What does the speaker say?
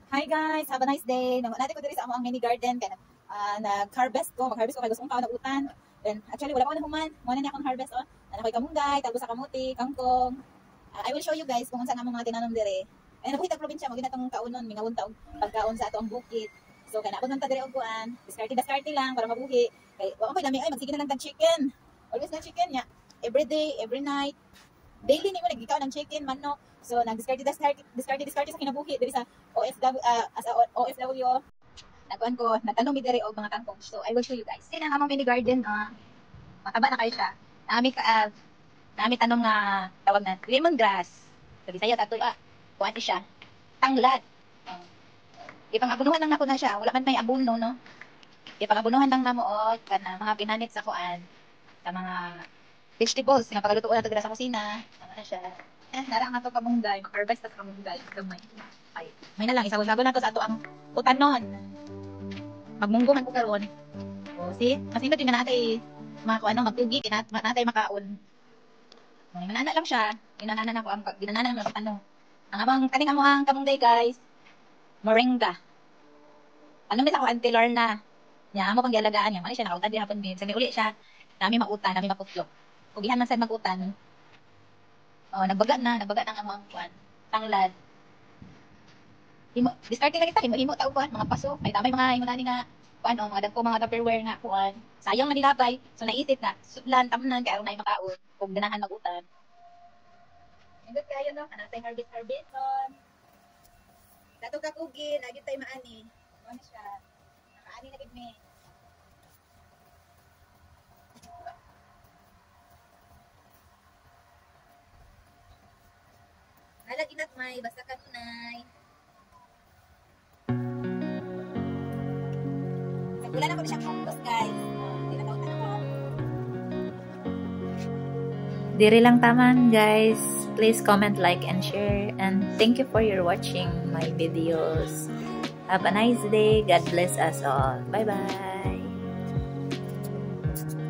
Hi guys, have a nice day. Natin ko diri sa among mini garden kay nag-harvest ko, mag-harvest ko kay gusto kong kaon utan. Then actually wala pa na human, mo na akong harvest oh. Ana koy kamunggay, tagos sa kamuti, kangkong. I will show you guys kung unsa nga mga tinanom diri. Ay nabuhi tag probinsya mo ginatong kaunon, mingawon taog pagkaon sa ato ang bukid. So kay naabot man ta diri og kuan, diskarte lang para mabuhi. Kay wa ko lami ay magsige na lang tag chicken. Always na chicken nya. Every day, every night. Daily ni mo nagikaw ng chicken, manok. So nag-diskarte sa kinabuhi diri sa OFW as a OFW. Nagkuan ko, nagtanong mi diri og mga kangkong. So I will show you guys. Kaya ang among mini garden mataba na kayo siya. Nami tanong nga tawag na lemongrass. Sa Bisaya tatoy kuan siya. Tanglad. Ipangabunuhan lang nako na siya. Wala man may abuno no. Ipangabunuhan lang namo og kana mga pinanit sa kuan sa mga vegetables nga pagalutuon nato dira sa kusina. Ano na siya. Nara nga to kamunggay, mag-harvest ta kamunggay gamay. Ay, may na lang isago-sago na to sa ato ang utanon. Magmungguhan ko karon. O, see? Kasi hindi na natay magtugi, natay makaon. Ginanana lang siya. Ginanana na ko ang ginanana na ano. Ang amang kaning amo ang kamunggay guys. Moringa. Ano mi sa ko Auntie Lorna. Nya amo pang gialagaan niya. Mali siya nakautan di hapon din. Sa uli siya. Nami mautan, nami maputlog. Kugihan man sa magutan. Oh, nagbaga na ang amang kuan. Tanglad. Diskarte lang kita, himo ta kuan, mga paso. Ay tamay mga ingani nga kuan mga dagko mga Tupperware nga kuan. Sayang man nilabay. So naisip na sudlan tamnan kay unay makaon kung ganahan magutan. Indot kayo no, kanang harvest on. Dato ka kugi, lagi tay maani. Ano siya? Nakaani na gid mi. Halagi nat may basta kanunay. Wala na ko na siyang compost guys. Tinatawag ko. Diri lang taman guys. Please comment, like, and share. And thank you for your watching my videos. Have a nice day. God bless us all. Bye-bye.